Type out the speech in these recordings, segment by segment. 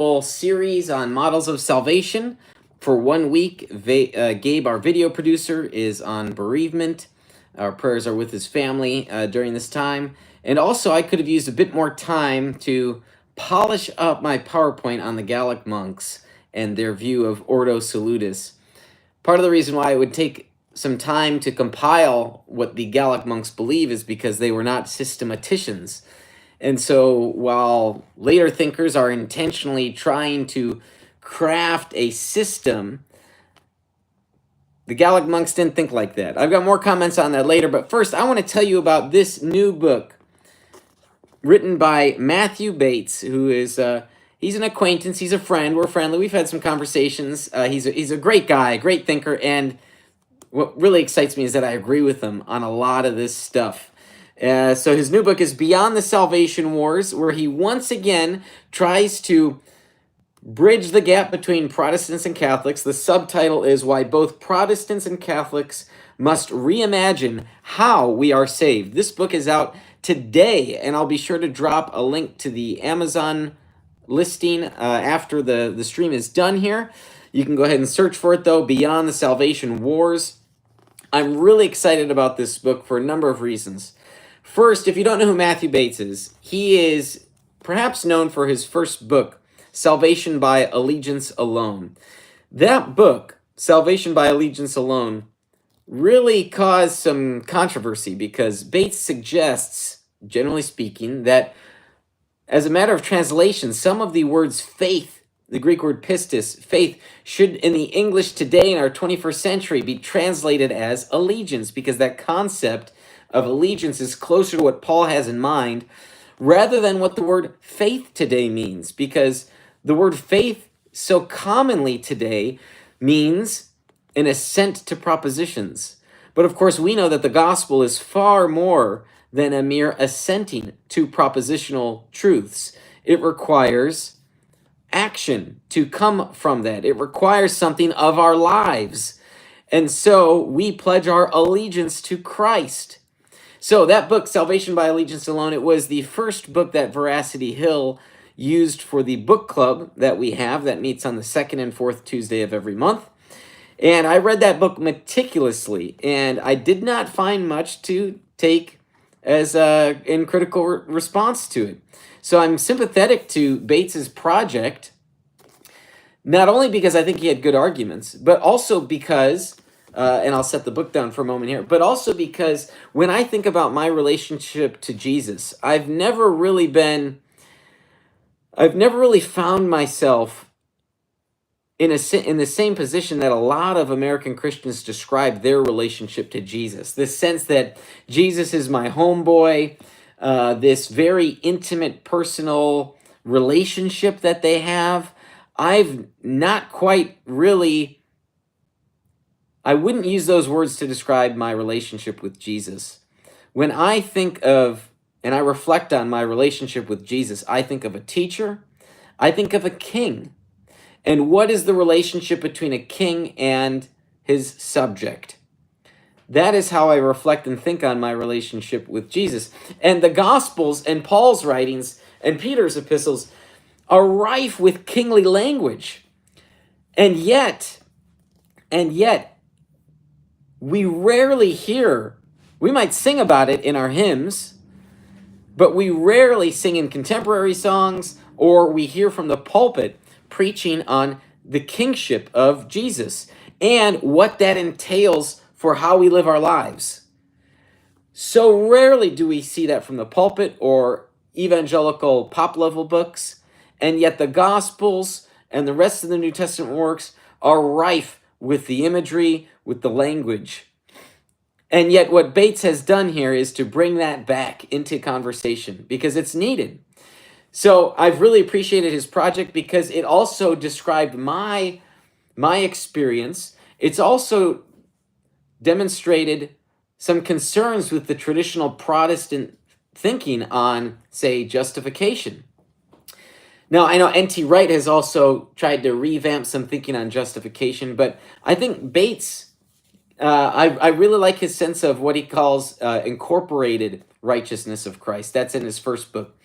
Whole series on models of salvation. For 1 week, Gabe, our video producer, is on bereavement. Our prayers are with his family during this time. And also, I could have used a bit more time to polish up my PowerPoint on the Gallic Monks and their view of Ordo Salutis. Part of the reason why it would take some time to compile what the Gallic Monks believe is because they were not systematicians. And so while later thinkers are intentionally trying to craft a system, the Gallic Monks didn't think like that. I've got more comments on that later, but first I want to tell you about this new book written by Matthew Bates, who is he's an acquaintance, he's a friend, we're friendly, we've had some conversations. He's a great guy, a great thinker, and what really excites me is that I agree with him on a lot of this stuff. So his new book is Beyond the Salvation Wars, where he once again tries to bridge the gap between Protestants and Catholics. The subtitle is Why Both Protestants and Catholics Must Reimagine How We Are Saved. This book is out today, and I'll be sure to drop a link to the Amazon listing after the stream is done here. You can go ahead and search for it, though, Beyond the Salvation Wars. I'm really excited about this book for a number of reasons. First, if you don't know who Matthew Bates is, he is perhaps known for his first book, Salvation by Allegiance Alone. That book, Salvation by Allegiance Alone, really caused some controversy because Bates suggests, generally speaking, that as a matter of translation, some of the words faith, the Greek word pistis, faith, should in the English today in our 21st century be translated as allegiance, because that concept of allegiance is closer to what Paul has in mind rather than what the word faith today means, because the word faith so commonly today means an assent to propositions. But of course, we know that the gospel is far more than a mere assenting to propositional truths. It requires action to come from that. It requires something of our lives. And so we pledge our allegiance to Christ. So that book, Salvation by Allegiance Alone, it was the first book that Veracity Hill used for the book club that we have that meets on the second and fourth Tuesday of every month. And I read that book meticulously, and I did not find much to take as in critical response to it. So I'm sympathetic to Bates's project, not only because I think he had good arguments, but also because and I'll set the book down for a moment here, but also because when I think about my relationship to Jesus, I've never really found myself in the same position that a lot of American Christians describe their relationship to Jesus. This sense that Jesus is my homeboy, this very intimate, personal relationship that they have. I've not quite really... I wouldn't use those words to describe my relationship with Jesus. When I think of, and I reflect on my relationship with Jesus, I think of a teacher, I think of a king. And what is the relationship between a king and his subject? That is how I reflect and think on my relationship with Jesus. And the Gospels and Paul's writings and Peter's epistles are rife with kingly language. And yet, we rarely hear, we might sing about it in our hymns, but we rarely sing in contemporary songs, or we hear from the pulpit preaching on the kingship of Jesus and what that entails for how we live our lives. So rarely do we see that from the pulpit or evangelical pop-level books, and yet the Gospels and the rest of the New Testament works are rife with the imagery, with the language. And yet what Bates has done here is to bring that back into conversation because it's needed. So I've really appreciated his project because it also described my experience. It's also demonstrated some concerns with the traditional Protestant thinking on, say, justification. Now, I know N.T. Wright has also tried to revamp some thinking on justification, but I think Bates, I really like his sense of what he calls incorporated righteousness of Christ. That's in his first book.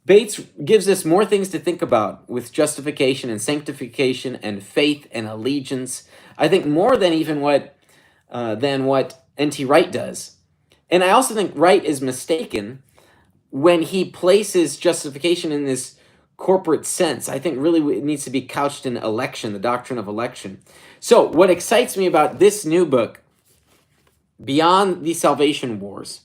Bates gives us more things to think about with justification and sanctification and faith and allegiance. I think more than even what N.T. Wright does. And I also think Wright is mistaken when he places justification in this corporate sense. I think really it needs to be couched in election, the doctrine of election. So what excites me about this new book, Beyond the Salvation Wars,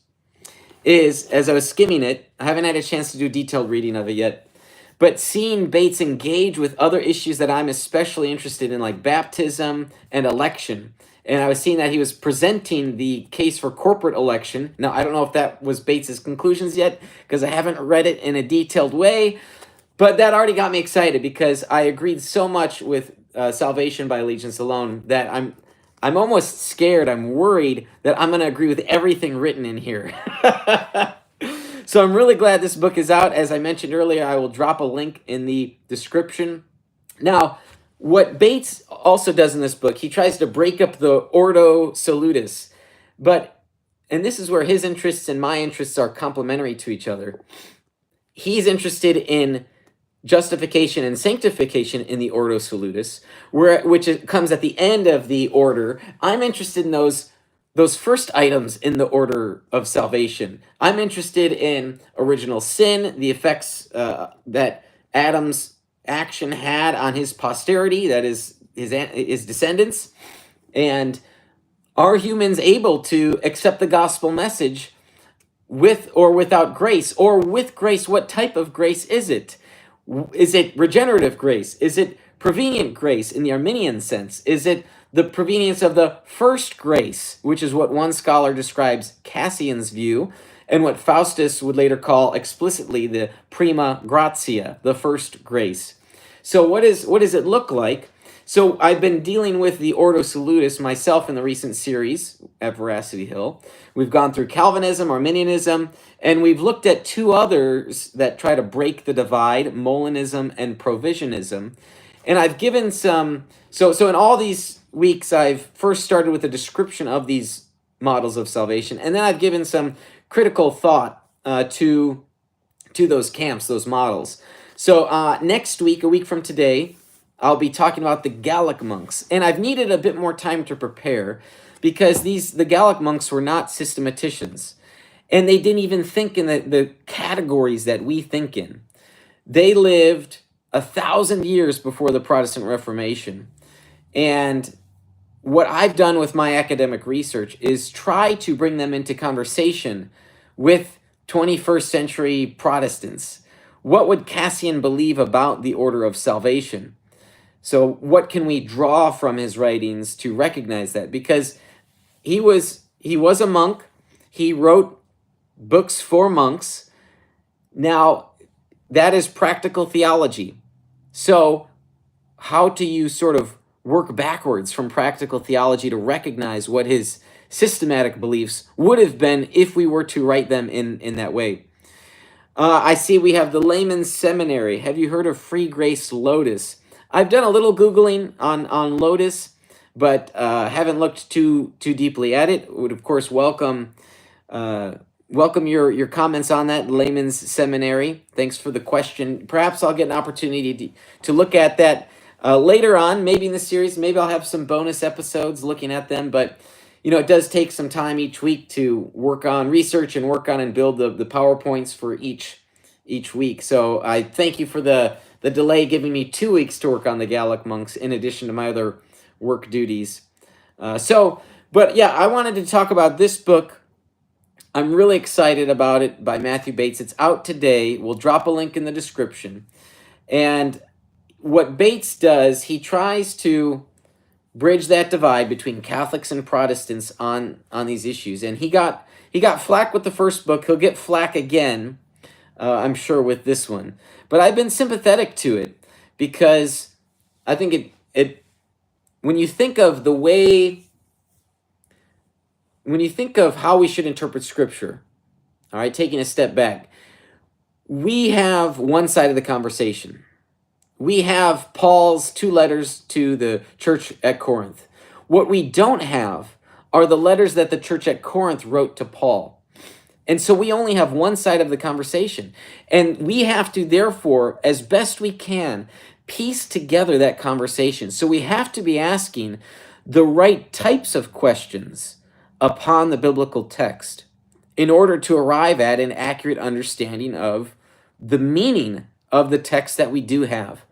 is, as I was skimming it, I haven't had a chance to do a detailed reading of it yet, but seeing Bates engage with other issues that I'm especially interested in, like baptism and election. And I was seeing that he was presenting the case for corporate election. Now, I don't know if that was Bates's conclusions yet, because I haven't read it in a detailed way, but that already got me excited because I agreed so much with salvation by allegiance alone that I'm almost scared. I'm worried that I'm going to agree with everything written in here. So I'm really glad this book is out. As I mentioned earlier, I will drop a link in the description. Now, what Bates also does in this book, he tries to break up the Ordo Salutis. And this is where his interests and my interests are complementary to each other. He's interested in justification and sanctification in the Ordo Salutis, which comes at the end of the order. I'm interested in those first items in the order of salvation. I'm interested in original sin, the effects that Adam's action had on his posterity, that is his descendants, and are humans able to accept the gospel message with or without grace? Or with grace, what type of grace is it? Is it regenerative grace? Is it prevenient grace in the Arminian sense? Is it the prevenience of the first grace, which is what one scholar describes Cassian's view, and what Faustus would later call explicitly the prima gratia, the first grace? So what does it look like? So I've been dealing with the Ordo Salutis myself in the recent series at Veracity Hill. We've gone through Calvinism, Arminianism, and we've looked at two others that try to break the divide, Molinism and Provisionism. And I've given some, so in all these weeks, I've first started with a description of these models of salvation, and then I've given some critical thought to those camps, those models. So next week, a week from today, I'll be talking about the Gallic Monks. And I've needed a bit more time to prepare because the Gallic Monks were not systematicians. And they didn't even think in the categories that we think in. They lived 1,000 years before the Protestant Reformation. And what I've done with my academic research is try to bring them into conversation with 21st century Protestants. What would Cassian believe about the order of salvation? So what can we draw from his writings to recognize that? Because he was a monk. He wrote books for monks. Now, that is practical theology. So how do you sort of work backwards from practical theology to recognize what his systematic beliefs would have been if we were to write them in that way? I see we have the Layman's Seminary. Have you heard of Free Grace Lotus? I've done a little Googling on Lotus, but haven't looked too deeply at it. Would, of course, welcome your comments on that, Layman's Seminary. Thanks for the question. Perhaps I'll get an opportunity to look at that later on, maybe in the series. Maybe I'll have some bonus episodes looking at them, but it does take some time each week to work on research and work on and build the PowerPoints for each week. So I thank you for the delay, giving me 2 weeks to work on the Gallic Monks in addition to my other work duties. But yeah, I wanted to talk about this book. I'm really excited about it, by Matthew Bates. It's out today. We'll drop a link in the description. And what Bates does, he tries to bridge that divide between Catholics and Protestants on these issues. And he got flack with the first book. He'll get flack again, I'm sure, with this one. But I've been sympathetic to it because I think it when you think of how we should interpret Scripture, all right, taking a step back, we have one side of the conversation. We have Paul's 2 letters to the church at Corinth. What we don't have are the letters that the church at Corinth wrote to Paul. And so we only have one side of the conversation. And we have to, therefore, as best we can, piece together that conversation. So we have to be asking the right types of questions upon the biblical text in order to arrive at an accurate understanding of the meaning of the text that we do have.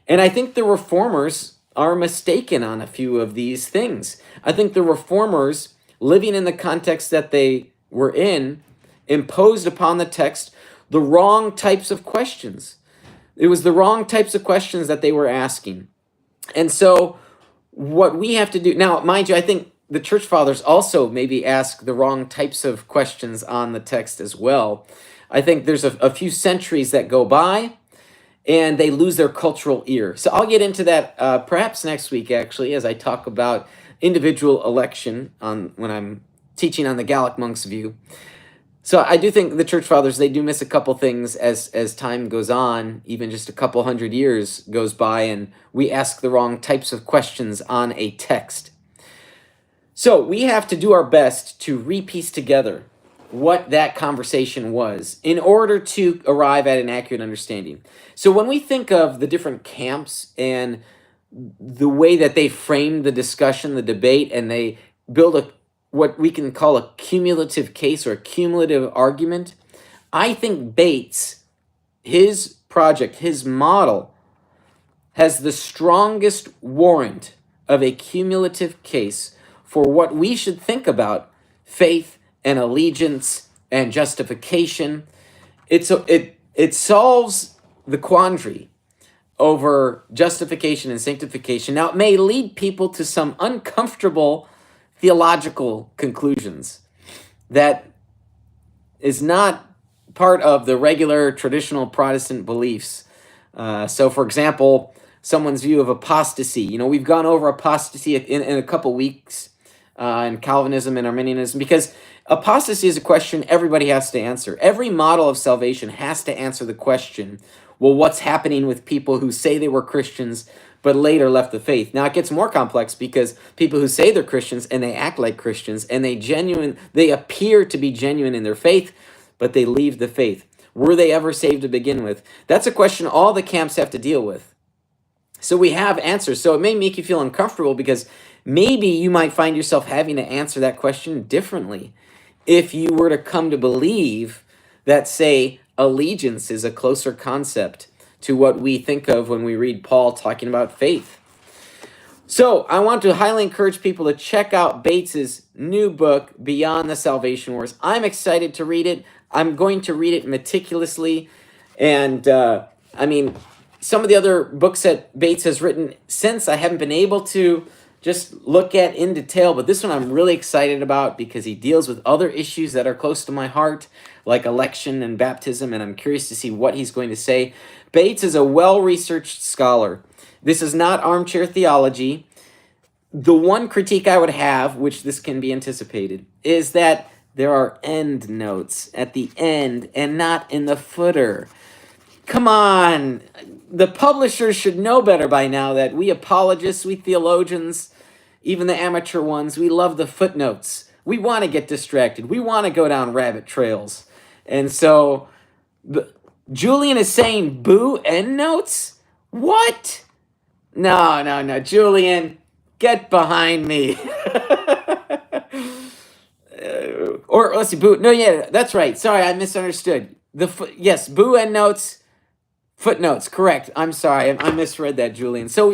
And I think the reformers are mistaken on a few of these things. I think the reformers, living in the context that they were in, imposed upon the text the wrong types of questions. It was the wrong types of questions that they were asking. And so what we have to do now, mind you, I think the church fathers also maybe ask the wrong types of questions on the text as well. I think there's a few centuries that go by and they lose their cultural ear. So I'll get into that perhaps next week, actually, as I talk about individual election on when I'm teaching on the Gallic Monks' view. So I do think the church fathers, they do miss a couple things as time goes on, even just a couple hundred years goes by, and we ask the wrong types of questions on a text. So we have to do our best to repiece together what that conversation was in order to arrive at an accurate understanding. So when we think of the different camps and the way that they frame the discussion, the debate, and they build what we can call a cumulative case or a cumulative argument, I think Bates, his project, his model, has the strongest warrant of a cumulative case for what we should think about faith and allegiance and justification. It solves the quandary over justification and sanctification. Now, it may lead people to some uncomfortable theological conclusions that is not part of the regular traditional Protestant beliefs. So, for example, someone's view of apostasy. You know, we've gone over apostasy in a couple weeks in Calvinism and Arminianism, because apostasy is a question everybody has to answer. Every model of salvation has to answer the question, well, what's happening with people who say they were Christians but later left the faith? Now, it gets more complex because people who say they're Christians and they act like Christians and they appear to be genuine in their faith, but they leave the faith. Were they ever saved to begin with? That's a question all the camps have to deal with. So we have answers. So it may make you feel uncomfortable because maybe you might find yourself having to answer that question differently if you were to come to believe that, say, allegiance is a closer concept to what we think of when we read Paul talking about faith. So I want to highly encourage people to check out Bates's new book, Beyond the Salvation Wars. I'm excited to read it. I'm going to read it meticulously. And some of the other books that Bates has written since, I haven't been able to just look at in detail, but this one I'm really excited about because he deals with other issues that are close to my heart, like election and baptism, and I'm curious to see what he's going to say. Bates is a well-researched scholar. This is not armchair theology. The one critique I would have, which this can be anticipated, is that there are end notes at the end and not in the footer. Come on. The publishers should know better by now that we apologists, we theologians, even the amateur ones, we love the footnotes. We want to get distracted. We want to go down rabbit trails. And so Julian is saying boo endnotes? What? No. Julian, get behind me. Or let's see, boo. No, yeah, that's right. Sorry, I misunderstood. Yes, boo endnotes. Footnotes, correct. I'm sorry, I misread that, Julian. So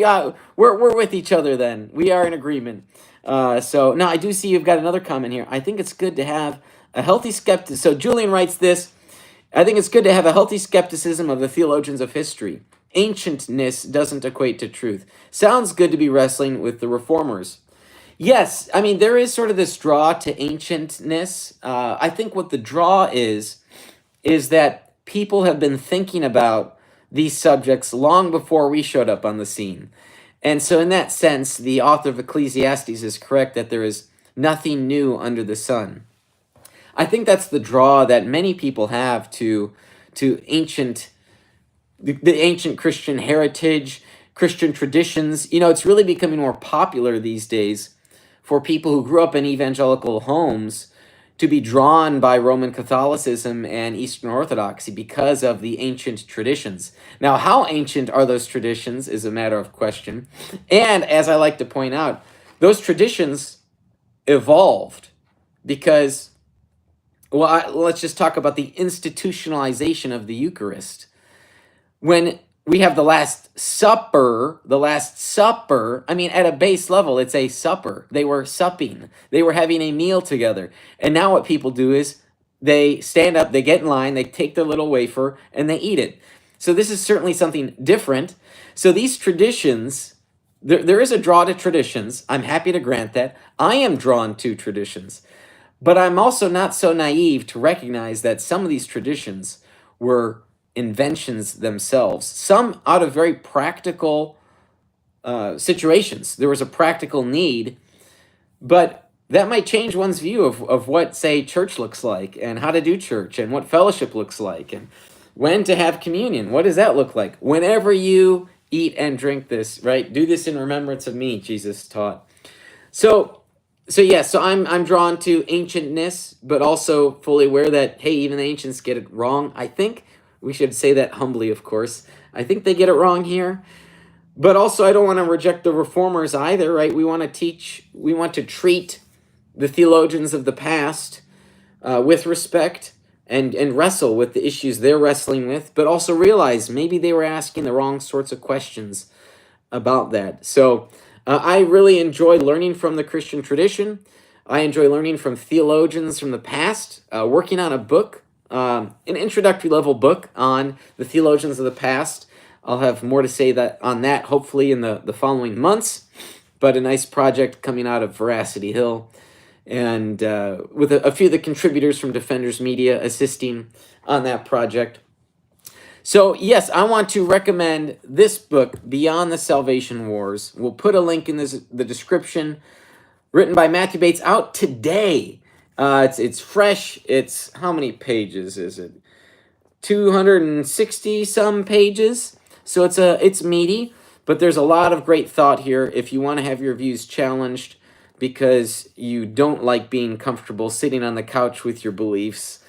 we're with each other then. We are in agreement. So now I do see you've got another comment here. I think it's good to have a healthy skepticism. So Julian writes this. I think it's good to have a healthy skepticism of the theologians of history. Ancientness doesn't equate to truth. Sounds good to be wrestling with the reformers. Yes, I mean, there is sort of this draw to ancientness. I think what the draw is that people have been thinking about these subjects long before we showed up on the scene. And so in that sense, the author of Ecclesiastes is correct that there is nothing new under the sun. I think that's the draw that many people have to the ancient Christian heritage, Christian traditions. You know, it's really becoming more popular these days for people who grew up in evangelical homes to be drawn by Roman Catholicism and Eastern Orthodoxy because of the ancient traditions. Now, how ancient are those traditions is a matter of question. And as I like to point out, those traditions evolved because, well, let's just talk about the institutionalization of the Eucharist. When we have the Last Supper, I mean, at a base level, it's a supper. They were supping. They were having a meal together. And now what people do is they stand up, they get in line, they take their little wafer, and they eat it. So this is certainly something different. So these traditions, there is a draw to traditions. I'm happy to grant that. I am drawn to traditions. But I'm also not so naive to recognize that some of these traditions were inventions themselves, some out of very practical situations. There was a practical need, but that might change one's view of what, say, church looks like, and how to do church, and what fellowship looks like, and when to have communion. What does that look like? Whenever you eat and drink this, right? Do this in remembrance of me, Jesus taught. So I'm drawn to ancientness, but also fully aware that, hey, even the ancients get it wrong. I think we should say that humbly, of course. I think they get it wrong here. But also, I don't want to reject the reformers either, right? We want to treat the theologians of the past with respect and wrestle with the issues they're wrestling with, but also realize maybe they were asking the wrong sorts of questions about that. So I really enjoy learning from the Christian tradition. I enjoy learning from theologians from the past, working on a book, an introductory level book on the theologians of the past. I'll have more to say on that hopefully in the following months, but a nice project coming out of Veracity Hill, and with a few of the contributors from Defenders Media assisting on that project. So yes, I want to recommend this book, Beyond the Salvation Wars. We'll put a link in the description, written by Matthew Bates, out today. It's fresh. It's, how many pages is it? 260 some pages. So it's meaty, but there's a lot of great thought here if you want to have your views challenged because you don't like being comfortable sitting on the couch with your beliefs.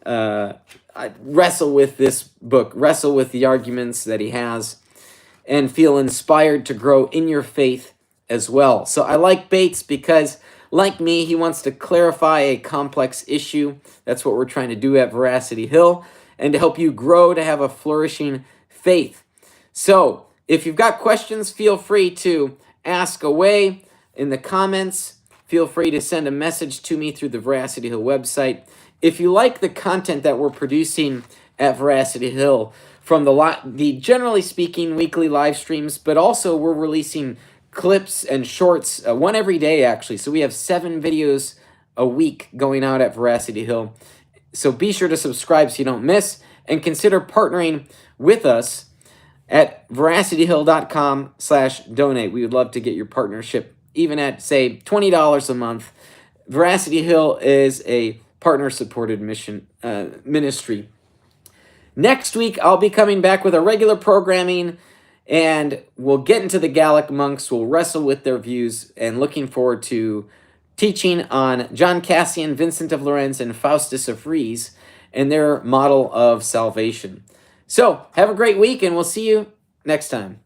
Wrestle with this book, wrestle with the arguments that he has, and feel inspired to grow in your faith as well. So I like Bates because, like me, he wants to clarify a complex issue. That's what we're trying to do at Veracity Hill, and to help you grow to have a flourishing faith. So if you've got questions, feel free to ask away in the comments. Feel free to send a message to me through the Veracity Hill website. If you like the content that we're producing at Veracity Hill, from the generally speaking weekly live streams, but also we're releasing clips and shorts, one every day actually. So we have 7 videos a week going out at Veracity Hill. So be sure to subscribe so you don't miss, and consider partnering with us at veracityhill.com/donate. We would love to get your partnership, even at, say, $20 a month. Veracity Hill is a partner-supported ministry. Next week, I'll be coming back with a regular programming, and we'll get into the Gallic Monks. We'll wrestle with their views, and looking forward to teaching on John Cassian, Vincent of Lorenz, and Faustus of Fries, and their model of salvation. So, have a great week, and we'll see you next time.